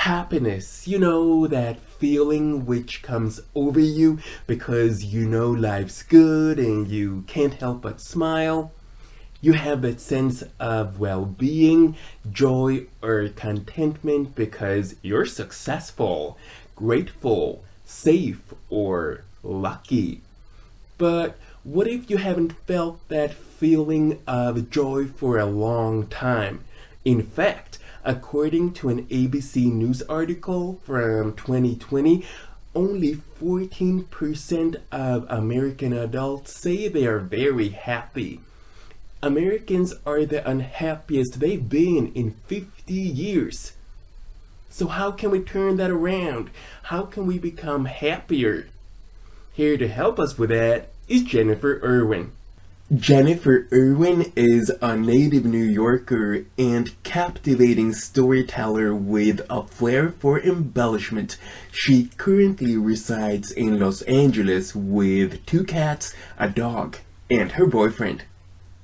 Happiness, that feeling which comes over you because life's good and you can't help but smile. You have that sense of well being, joy, or contentment because you're successful, grateful, safe, or lucky. But what if you haven't felt that feeling of joy for a long time? In fact, according to an ABC News article from 2020, only 14% of American adults say they are very happy. Americans are the unhappiest they've been in 50 years. So how can we turn that around? How can we become happier? Here to help us with that is Jennifer Irwin. Jennifer Irwin is a native New Yorker and captivating storyteller with a flair for embellishment. She currently resides in Los Angeles with 2 cats, a dog, and her boyfriend.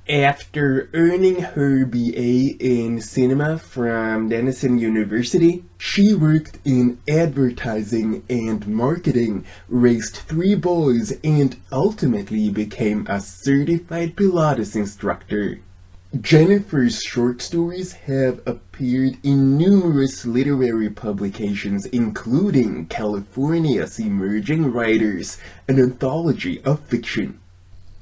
After earning her BA in cinema from Denison University, she worked in advertising and marketing, raised 3 boys, and ultimately became a certified Pilates instructor. Jennifer's short stories have appeared in numerous literary publications, including California's Emerging Writers, an anthology of fiction.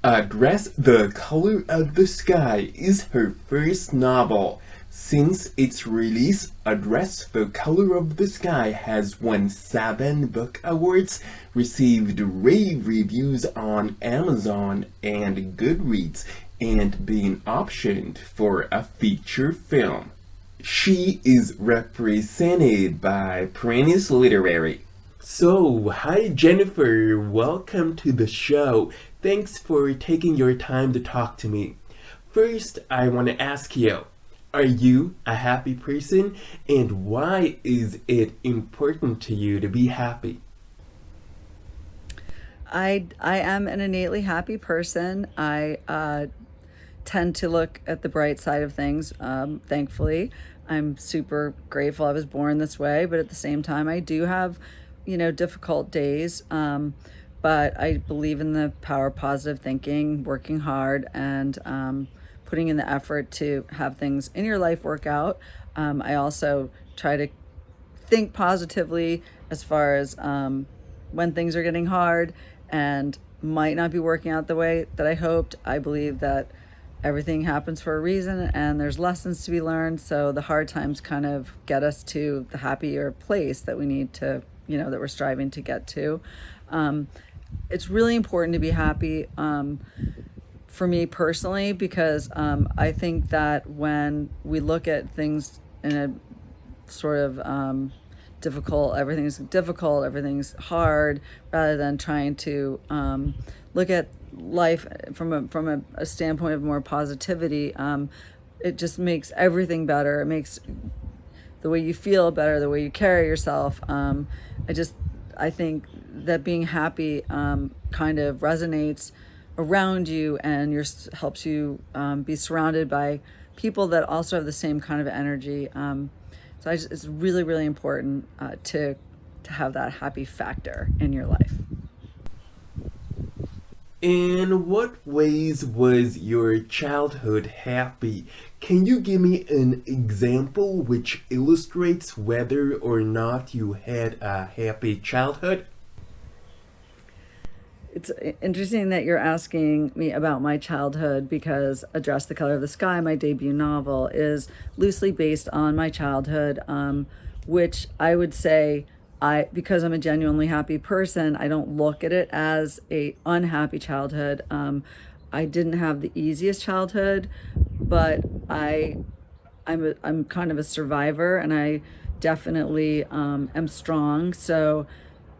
A Dress the Color of the Sky is her first novel. Since its release, A Dress the Color of the Sky has won 7 book awards, received rave reviews on Amazon and Goodreads, and been optioned for a feature film. She is represented by Prentice Literary. So, hi Jennifer, welcome to the show. Thanks for taking your time to talk to me. First, I want to ask you, are you a happy person, and why is it important to you to be happy? I am an innately happy person. I tend to look at the bright side of things, thankfully. I'm super grateful I was born this way, but at the same time, I do have, difficult days. But I believe in the power of positive thinking, working hard, and putting in the effort to have things in your life work out. I also try to think positively as far as when things are getting hard and might not be working out the way that I hoped. I believe that everything happens for a reason and there's lessons to be learned. So the hard times kind of get us to the happier place that we need to, that we're striving to get to. It's really important to be happy for me personally because I think that when we look at things in a sort of difficult, everything's hard, rather than trying to look at life from a standpoint of more positivity, it just makes everything better. It makes the way you feel better, the way you carry yourself. I think that being happy kind of resonates around you and helps you be surrounded by people that also have the same kind of energy. It's really, really important to have that happy factor in your life. In what ways was your childhood happy? Can you give me an example which illustrates whether or not you had a happy childhood? It's interesting that you're asking me about my childhood because A Dress the Color of the Sky, my debut novel, is loosely based on my childhood, which I would say because I'm a genuinely happy person, I don't look at it as a unhappy childhood. I didn't have the easiest childhood, but I'm kind of a survivor, and I definitely am strong. So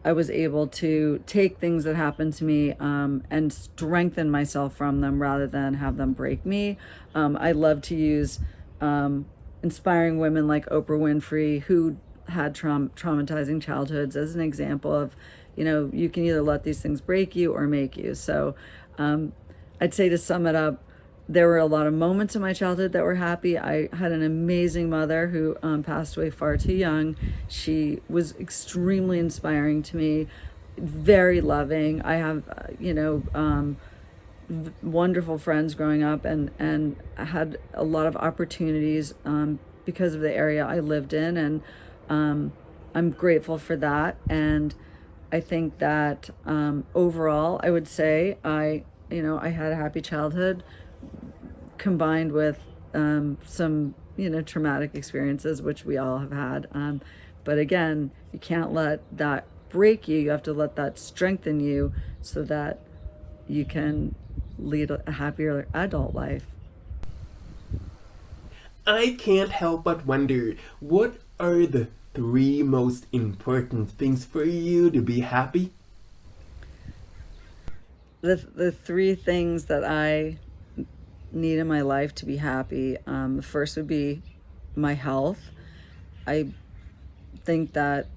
I was able to take things that happened to me and strengthen myself from them rather than have them break me. I love to use inspiring women like Oprah Winfrey, who had traumatizing childhoods, as an example of, you can either let these things break you or make you. So I'd say, to sum it up, there were a lot of moments in my childhood that were happy. I had an amazing mother who passed away far too young. She was extremely inspiring to me, very loving. I have, wonderful friends growing up, and I had a lot of opportunities because of the area I lived in, and I'm grateful for that. And I think that overall, I would say I had a happy childhood combined with some traumatic experiences, which we all have had. But again, you can't let that break you. You have to let that strengthen you so that you can lead a happier adult life. I can't help but wonder, what are the three most important things for you to be happy? The three things that I need in my life to be happy, the first would be my health. I think that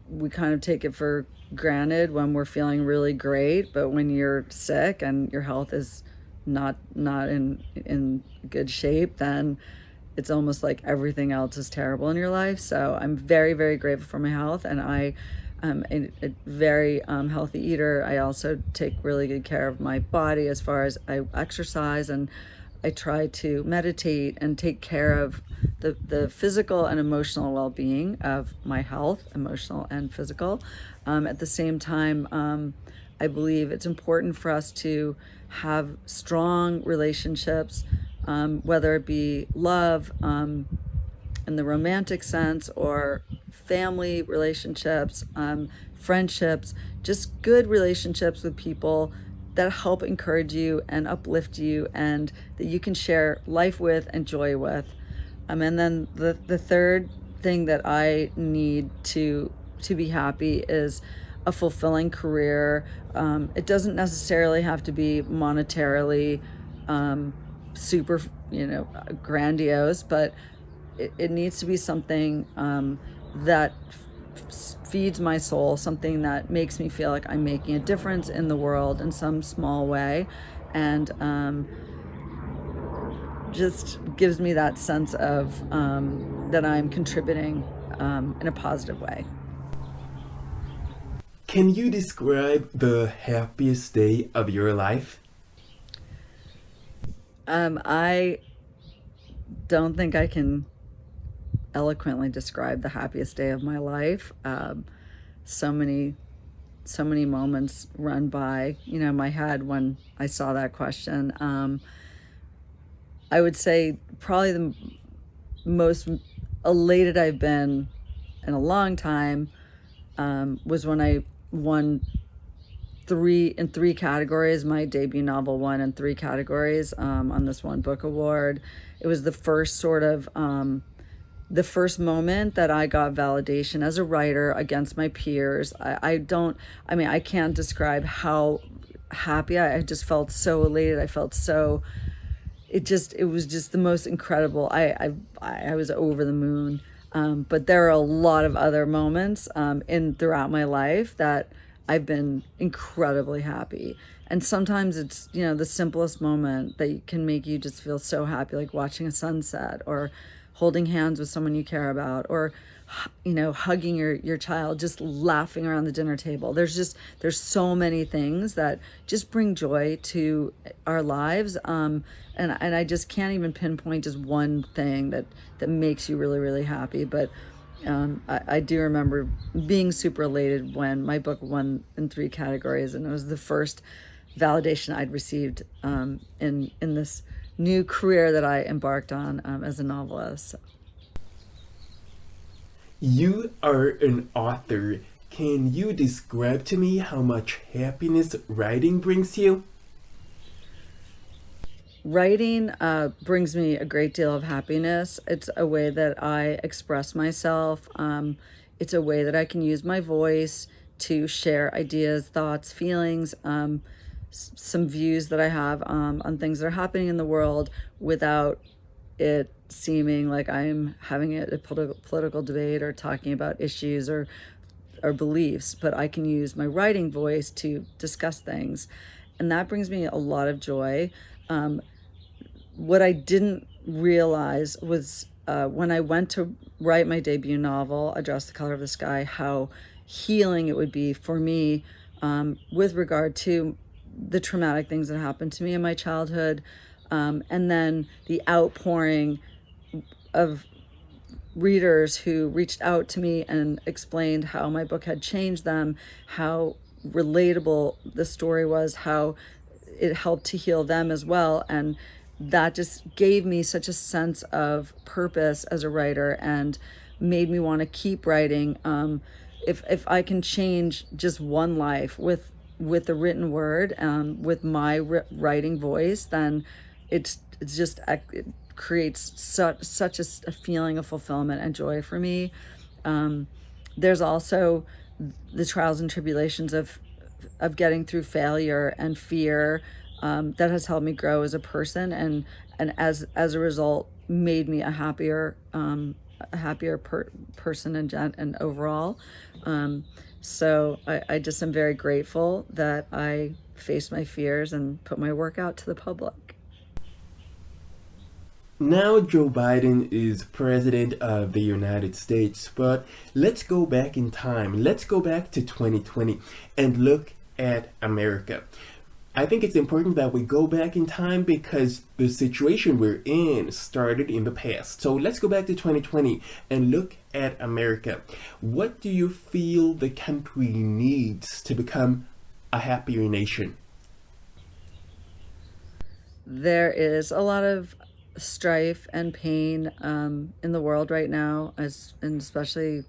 we kind of take it for granted when we're feeling really great, but when you're sick and your health is not in good shape, then it's almost like everything else is terrible in your life. So I'm very, very grateful for my health, and I am a very healthy eater. I also take really good care of my body as far as I exercise, and I try to meditate and take care of the physical and emotional well-being of my health, emotional and physical. At the same time, I believe it's important for us to have strong relationships, whether it be love in the romantic sense, or family relationships, friendships, just good relationships with people that help encourage you and uplift you, and that you can share life with and joy with. And then the third thing that I need to be happy is a fulfilling career. It doesn't necessarily have to be monetarily super, grandiose, but it needs to be something that feeds my soul, something that makes me feel like I'm making a difference in the world in some small way, and just gives me that sense of that I'm contributing in a positive way. Can you describe the happiest day of your life? I don't think I can eloquently describe the happiest day of my life. So many, so many moments run by, my head when I saw that question. I would say probably the most elated I've been in a long time was when I won three categories. My debut novel won in three categories on this one book award. It was the first the first moment that I got validation as a writer against my peers. I can't describe how happy I just felt. So elated. I felt so, it was just the most incredible. I was over the moon. But there are a lot of other moments throughout my life that I've been incredibly happy. And sometimes it's, the simplest moment that can make you just feel so happy, like watching a sunset, or holding hands with someone you care about, or, hugging your child, just laughing around the dinner table. There's so many things that just bring joy to our lives. And I just can't even pinpoint just one thing that makes you really, really happy. But I do remember being super elated when my book won in three categories, and it was the first validation I'd received in this new career that I embarked on as a novelist. You are an author. Can you describe to me how much happiness writing brings you? Writing brings me a great deal of happiness. It's a way that I express myself. It's a way that I can use my voice to share ideas, thoughts, feelings, some views that I have on things that are happening in the world, without it seeming like I'm having a political debate or talking about issues or beliefs. But I can use my writing voice to discuss things, and that brings me a lot of joy. what I didn't realize was when I went to write my debut novel, Address the Color of the Sky, how healing it would be for me with regard to the traumatic things that happened to me in my childhood, and then the outpouring of readers who reached out to me and explained how my book had changed them, how relatable the story was, how it helped to heal them as well. And that just gave me such a sense of purpose as a writer and made me want to keep writing. If I can change just one life with the written word, with my writing voice, then it's just it creates such a feeling of fulfillment and joy for me. There's also the trials and tribulations of getting through failure and fear, that has helped me grow as a person, and as a result made me a happier person and overall. So I just am very grateful that I faced my fears and put my work out to the public. Now Joe Biden is president of the United States, but let's go back in time. Let's go back to 2020 and look at America. I think it's important that we go back in time because the situation we're in started in the past. So let's go back to 2020 and look at America. What do you feel the country needs to become a happier nation? There is a lot of strife and pain in the world right now, and especially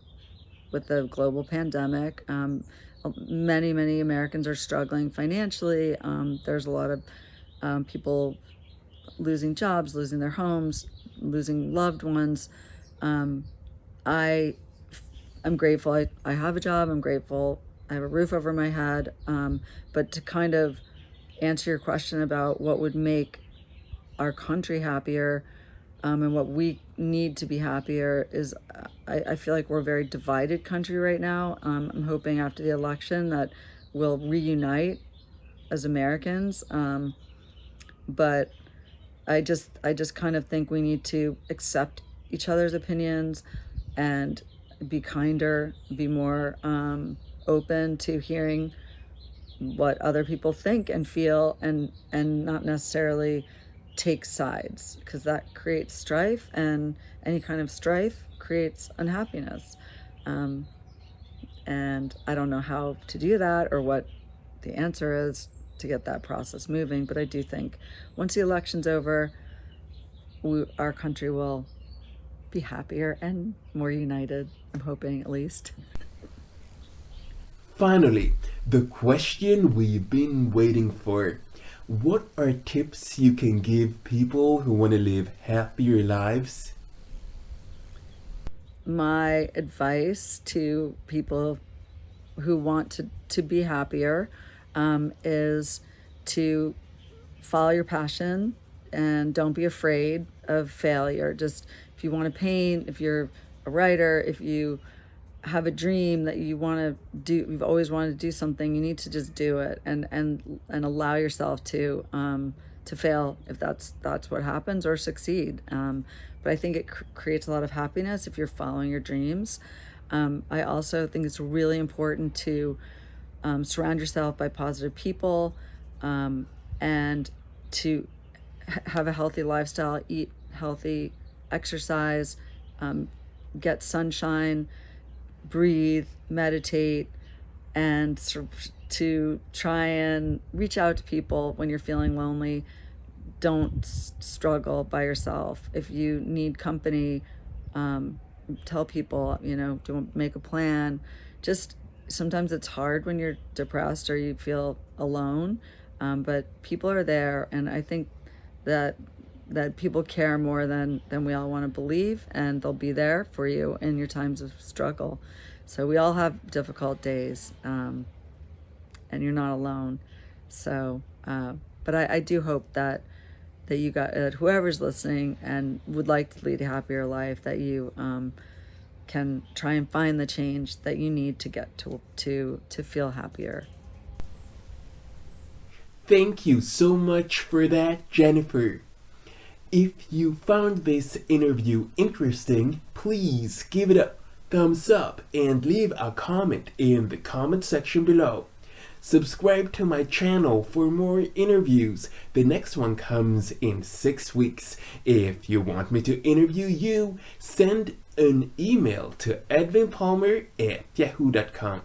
with the global pandemic. Many Americans are struggling financially. There's a lot of people losing jobs, losing their homes, losing loved ones. I am grateful I have a job. I'm grateful I have a roof over my head. But to kind of answer your question about what would make our country happier, and what we need to be happier is, I feel like we're a very divided country right now. I'm hoping after the election that we'll reunite as Americans. But I just kind of think we need to accept each other's opinions and be kinder, be more open to hearing what other people think and feel, and not necessarily take sides, because that creates strife, and any kind of strife creates unhappiness. And I don't know how to do that or what the answer is to get that process moving, but I do think once the election's over, our country will be happier and more united. I'm hoping, at least. Finally, the question we've been waiting for. What are tips you can give people who want to live happier lives? My advice to people who want to be happier is to follow your passion and don't be afraid of failure. Just, if you want to paint, if you're a writer, if you have a dream that you want to do, you've always wanted to do something, you need to just do it, and allow yourself to fail if that's what happens, or succeed. But I think it creates a lot of happiness if you're following your dreams. I also think it's really important to surround yourself by positive people, and to have a healthy lifestyle, eat healthy, exercise, get sunshine, breathe, meditate, and to try and reach out to people when you're feeling lonely. Don't struggle by yourself. If you need company, tell people, make a plan. Just, sometimes it's hard when you're depressed or you feel alone, but people are there, and I think that people care more than we all want to believe, and they'll be there for you in your times of struggle. So we all have difficult days, and you're not alone. So, but I do hope that you got, that whoever's listening and would like to lead a happier life, that you can try and find the change that you need to get to feel happier. Thank you so much for that, Jennifer. If you found this interview interesting, please give it a thumbs up and leave a comment in the comment section below. Subscribe to my channel for more interviews. The next one comes in 6 weeks. If you want me to interview you, send an email to edwinpalmer@yahoo.com.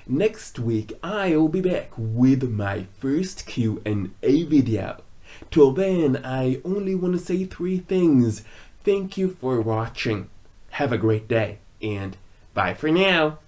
Next week, I'll be back with my first Q&A video. Till then, I only want to say 3 things. Thank you for watching. Have a great day, and bye for now.